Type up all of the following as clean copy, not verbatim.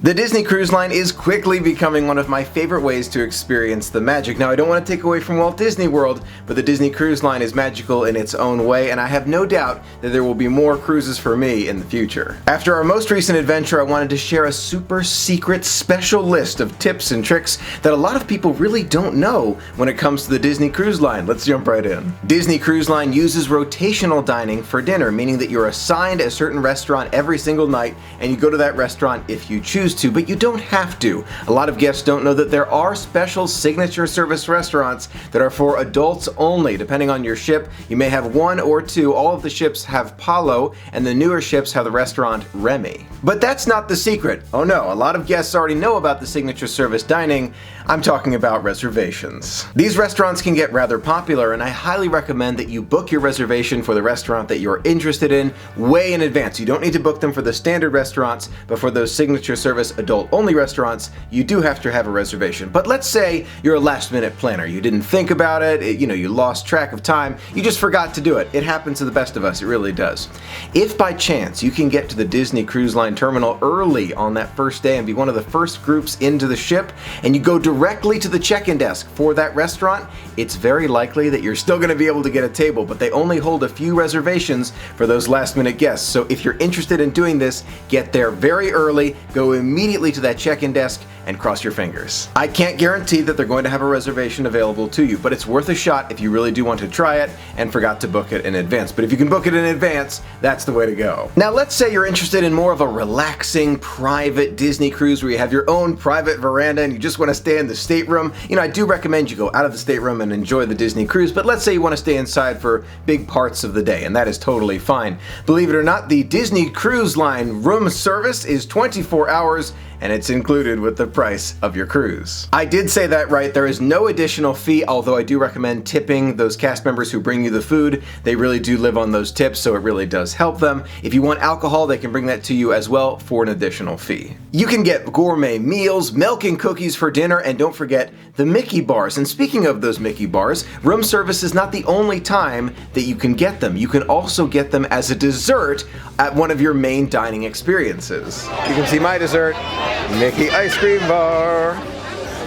The Disney Cruise Line is quickly becoming one of my favorite ways to experience the magic. Now, I don't want to take away from Walt Disney World, but the Disney Cruise Line is magical in its own way, and I have no doubt that there will be more cruises for me in the future. After our most recent adventure, I wanted to share a super secret special list of tips and tricks that a lot of people really don't know when it comes to the Disney Cruise Line. Let's jump right in. Disney Cruise Line uses rotational dining for dinner, meaning that you're assigned a certain restaurant every single night, and you go to that restaurant if you choose to, but you don't have to. A lot of guests don't know that there are special signature service restaurants that are for adults only. Depending on your ship, you may have one or two. All of the ships have Palo, and the newer ships have the restaurant Remy. But that's not the secret. Oh no, a lot of guests already know about the signature service dining. I'm talking about reservations. These restaurants can get rather popular, and I highly recommend that you book your reservation for the restaurant that you're interested in way in advance. You don't need to book them for the standard restaurants, but for those signature service adult-only restaurants, you do have to have a reservation. But let's say you're a last-minute planner. You didn't think about it, you lost track of time, you just forgot to do it. It happens to the best of us, it really does. If by chance you can get to the Disney Cruise Line terminal early on that first day and be one of the first groups into the ship, and you go directly to the check-in desk for that restaurant, it's very likely that you're still going to be able to get a table, but they only hold a few reservations for those last-minute guests. So if you're interested in doing this, get there very early, go immediately to that check-in desk, and cross your fingers. I can't guarantee that they're going to have a reservation available to you, but it's worth a shot if you really do want to try it and forgot to book it in advance. But if you can book it in advance, that's the way to go. Now let's say you're interested in more of a relaxing, private Disney cruise where you have your own private veranda and you just want to stay in the stateroom. I do recommend you go out of the stateroom and enjoy the Disney cruise, but let's say you want to stay inside for big parts of the day, and that is totally fine. Believe it or not, the Disney Cruise Line room service is 24 hours, and it's included with the price of your cruise. I did say that right, there is no additional fee, although I do recommend tipping those cast members who bring you the food. They really do live on those tips, so it really does help them. If you want alcohol, they can bring that to you as well for an additional fee. You can get gourmet meals, milk and cookies for dinner, and don't forget the Mickey bars. And speaking of those Mickey bars, room service is not the only time that you can get them. You can also get them as a dessert at one of your main dining experiences. You can see my dessert, Mickey ice cream bar.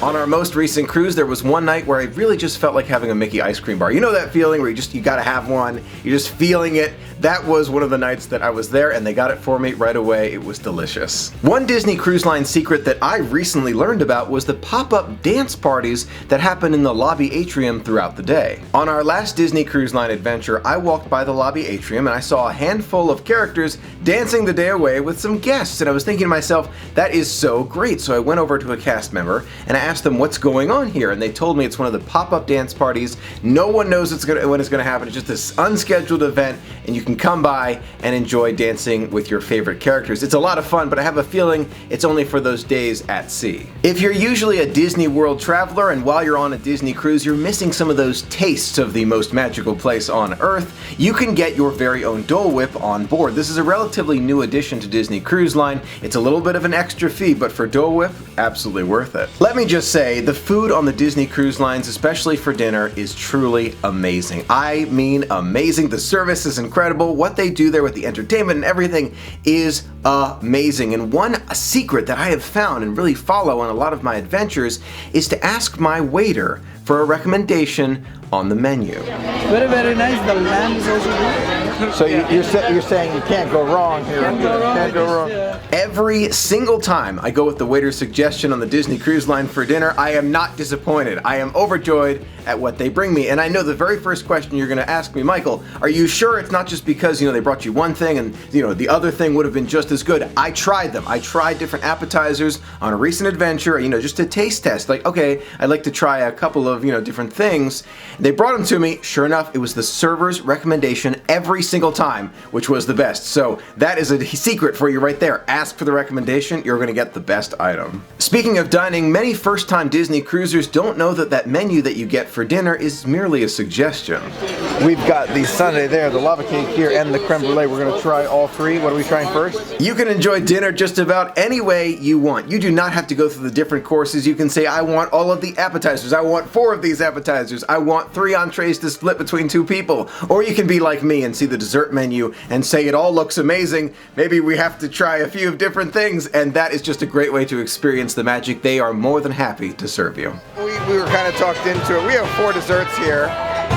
On our most recent cruise, there was one night where I really just felt like having a Mickey ice cream bar. You know that feeling where you gotta have one, you're just feeling it? That was one of the nights that I was there, and they got it for me right away. It was delicious. One Disney Cruise Line secret that I recently learned about was the pop-up dance parties that happen in the lobby atrium throughout the day. On our last Disney Cruise Line adventure, I walked by the lobby atrium and I saw a handful of characters dancing the day away with some guests, and I was thinking to myself, that is so great. So I went over to a cast member and I asked them what's going on here, and they told me it's one of the pop-up dance parties. No one knows when it's gonna happen. It's just this unscheduled event, and you can come by and enjoy dancing with your favorite characters. It's a lot of fun, but I have a feeling it's only for those days at sea. If you're usually a Disney World traveler and while you're on a Disney cruise you're missing some of those tastes of the most magical place on Earth, you can get your very own Dole Whip on board. This is a relatively new addition to Disney Cruise Line. It's a little bit of an extra fee, but for Dole Whip, absolutely worth it. Let me just say, the food on the Disney Cruise Lines, especially for dinner, is truly amazing. I mean amazing. The service is incredible. What they do there with the entertainment and everything is amazing. And one secret that I have found and really follow on a lot of my adventures is to ask my waiter for a recommendation on the menu. Very, very nice. The lamb is also good. So you're saying you can't go wrong here. Can't go wrong. Every single time I go with the waiter's suggestion on the Disney Cruise Line for dinner, I am not disappointed. I am overjoyed at what they bring me. And I know the very first question you're going to ask me, Michael, are you sure it's not just because, they brought you one thing and, the other thing would have been just as good? I tried them. I tried different appetizers on a recent adventure, just to taste test. Like, okay, I'd like to try a couple of, different things. They brought them to me. Sure enough, it was the server's recommendation every single time, which was the best. So that is a secret for you right there. Ask for the recommendation. You're going to get the best item. Speaking of dining, many first-time Disney cruisers don't know that that menu that you get for dinner is merely a suggestion. We've got the sundae there, the lava cake here, and the creme brulee. We're going to try all three. What are we trying first? You can enjoy dinner just about any way you want. You do not have to go through the different courses. You can say, I want all of the appetizers. I want 4 of these appetizers. I want 3 entrees to split between 2 people. Or you can be like me and see the the dessert menu and say it all looks amazing. Maybe we have to try a few different things, and that is just a great way to experience the magic. They are more than happy to serve you. We were kind of talked into it. We have 4 desserts here.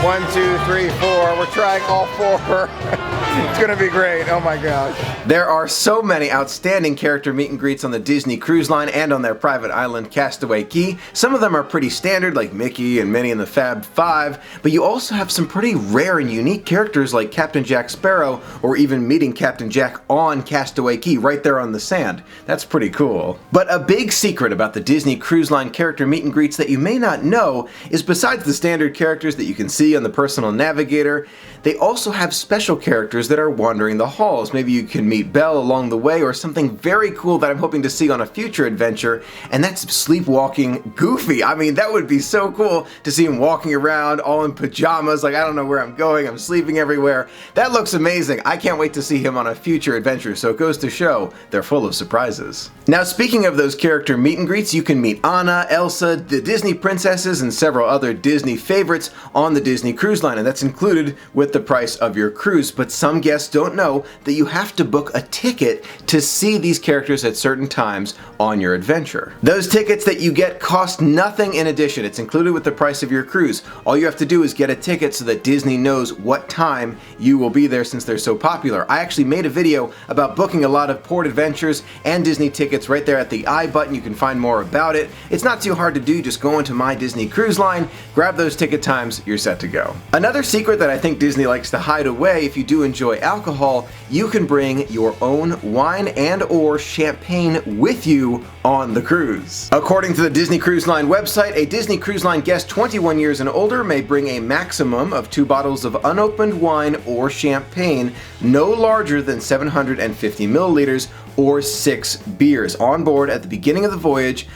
1, 2, 3, 4. We're trying all 4. It's gonna be great. Oh my gosh. There are so many outstanding character meet and greets on the Disney Cruise Line and on their private island Castaway Cay. Some of them are pretty standard, like Mickey and Minnie and the Fab Five, but you also have some pretty rare and unique characters like Captain Jack Sparrow, or even meeting Captain Jack on Castaway Cay right there on the sand. That's pretty cool. But a big secret about the Disney Cruise Line character meet and greets that you may not know is, besides the standard characters that you can see on the personal navigator, they also have special characters that are wandering the halls. Maybe you can meet Belle along the way, or something very cool that I'm hoping to see on a future adventure, and that's sleepwalking Goofy. I mean, that would be so cool to see him walking around all in pajamas, like I don't know where I'm going, I'm sleeping everywhere. That looks amazing. I can't wait to see him on a future adventure, so it goes to show they're full of surprises. Now, speaking of those character meet and greets, you can meet Anna, Elsa, the Disney princesses, and several other Disney favorites on the Disney Cruise Line, and that's included with the price of your cruise. But some guests don't know that you have to book a ticket to see these characters at certain times on your adventure. Those tickets that you get cost nothing in addition. It's included with the price of your cruise. All you have to do is get a ticket so that Disney knows what time you will be there, since they're so popular. I actually made a video about booking a lot of port adventures and Disney tickets right there at the I button. You can find more about it. It's not too hard to do. Just go into My Disney Cruise Line, grab those ticket times, you're set to go. Another secret that I think Disney likes to hide away, if you do enjoy alcohol, you can bring your own wine and or champagne with you on the cruise. According to the Disney Cruise Line website, a Disney Cruise Line guest 21 years and older may bring a maximum of 2 bottles of unopened wine or champagne, no larger than 750 milliliters, or 6 beers on board at the beginning of the voyage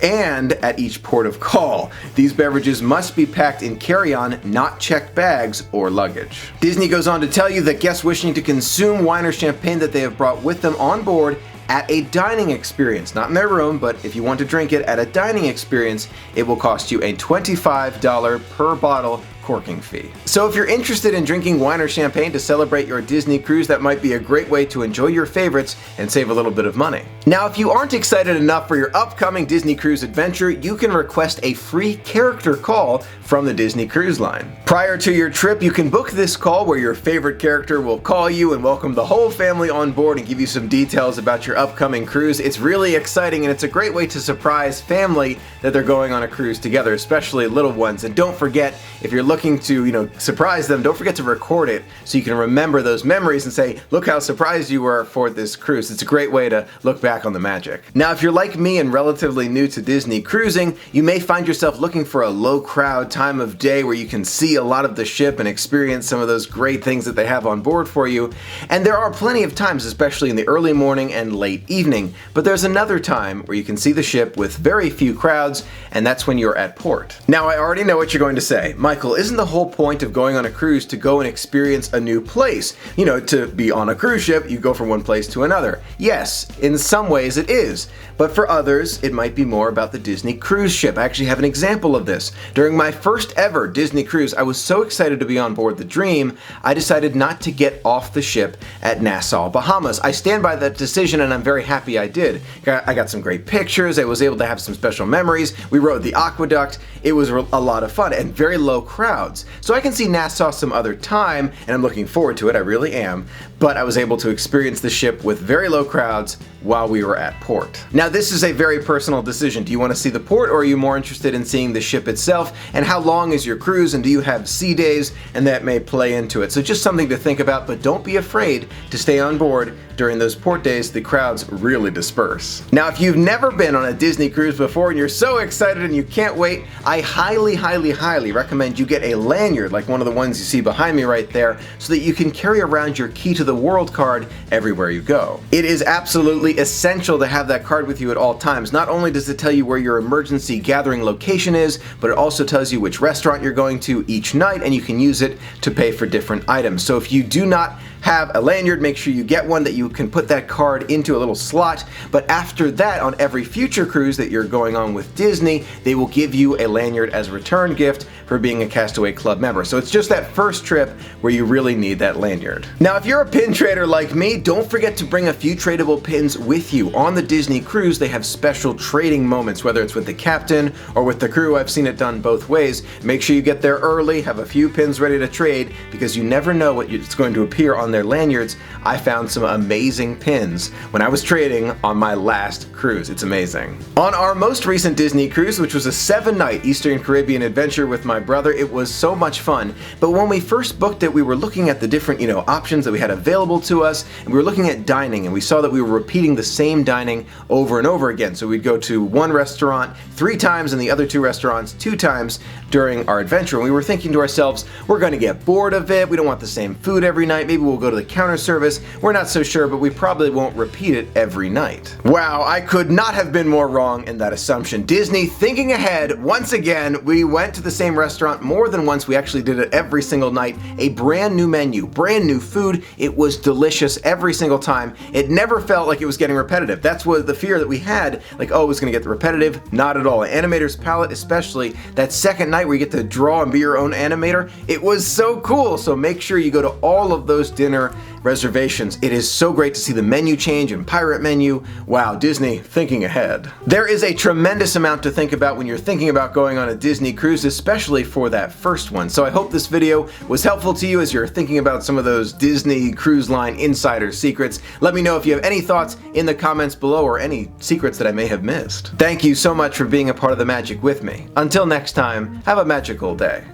and at each port of call. These beverages must be packed in carry-on, not checked bags or luggage. Disney goes on to tell you that guests wishing to consume wine or champagne that they have brought with them on board at a dining experience, not in their room, but if you want to drink it at a dining experience, it will cost you a $25 per bottle corking fee. So if you're interested in drinking wine or champagne to celebrate your Disney cruise, that might be a great way to enjoy your favorites and save a little bit of money. Now, if you aren't excited enough for your upcoming Disney cruise adventure, you can request a free character call from the Disney Cruise Line. Prior to your trip, you can book this call where your favorite character will call you and welcome the whole family on board and give you some details about your upcoming cruise. It's really exciting, and it's a great way to surprise family that they're going on a cruise together, especially little ones. And don't forget, if you're looking to, surprise them, don't forget to record it so you can remember those memories and say, look how surprised you were for this cruise. It's a great way to look back on the magic. Now, if you're like me and relatively new to Disney cruising, you may find yourself looking for a low crowd time of day where you can see a lot of the ship and experience some of those great things that they have on board for you. And there are plenty of times, especially in the early morning and late evening, but there's another time where you can see the ship with very few crowds, and that's when you're at port. Now, I already know what you're going to say. Michael, isn't the whole point of going on a cruise to go and experience a new place? To be on a cruise ship, you go from one place to another. Yes, in some ways it is, but for others, it might be more about the Disney cruise ship. I actually have an example of this. During my first ever Disney cruise, I was so excited to be on board the Dream, I decided not to get off the ship at Nassau, Bahamas. I stand by that decision, and I'm very happy I did. I got some great pictures, I was able to have some special memories, we rode the aqueduct, it was a lot of fun, and very low crowds. So I can see Nassau some other time, and I'm looking forward to it, I really am, but I was able to experience the ship with very low crowds while we were at port. Now, this is a very personal decision. Do you want to see the port, or are you more interested in seeing the ship itself? And how long is your cruise, and do you have sea days? And that may play into it. So just something to think about, but don't be afraid to stay on board. During those port days, the crowds really disperse. Now, if you've never been on a Disney cruise before and you're so excited and you can't wait, I highly recommend you get a lanyard like one of the ones you see behind me right there, so that you can carry around your Key to the World card everywhere you go. It is absolutely essential to have that card with you at all times. Not only does it tell you where your emergency gathering location is, but it also tells you which restaurant you're going to each night, and you can use it to pay for different items. So if you do not have a lanyard, make sure you get one that you can put that card into a little slot. But after that, on every future cruise that you're going on with Disney, they will give you a lanyard as a return gift for being a Castaway Club member. So it's just that first trip where you really need that lanyard. Now, if you're a pin trader like me, don't forget to bring a few tradable pins with you. On the Disney cruise, they have special trading moments, whether it's with the captain or with the crew. I've seen it done both ways. Make sure you get there early, have a few pins ready to trade, because you never know what it's going to appear on their lanyards. I found some amazing pins when I was trading on my last cruise. It's amazing. On our most recent Disney cruise, which was a 7-night Eastern Caribbean adventure with my brother, it was so much fun. But when we first booked it, we were looking at the different, options that we had available to us, and we were looking at dining, and we saw that we were repeating the same dining over and over again. So we'd go to one restaurant 3 times and the other 2 restaurants 2 times during our adventure. And we were thinking to ourselves, we're going to get bored of it. We don't want the same food every night. Maybe we'll go to the counter service. We're not so sure, but we probably won't repeat it every night. Wow, I could not have been more wrong in that assumption. Disney thinking ahead. Once again, we went to the same restaurant more than once. We actually did it every single night. A brand new menu, brand new food. It was delicious every single time. It never felt like it was getting repetitive. That's what the fear that we had, like, oh, it was going to get repetitive. Not at all. Animator's Palette, especially that second night where you get to draw and be your own animator, it was so cool. So make sure you go to all of those dinner reservations. It is so great to see the menu change and pirate menu. Wow, Disney thinking ahead. There is a tremendous amount to think about when you're thinking about going on a Disney cruise, especially for that first one. So I hope this video was helpful to you as you're thinking about some of those Disney Cruise Line insider secrets. Let me know if you have any thoughts in the comments below or any secrets that I may have missed. Thank you so much for being a part of the magic with me. Until next time, have a magical day.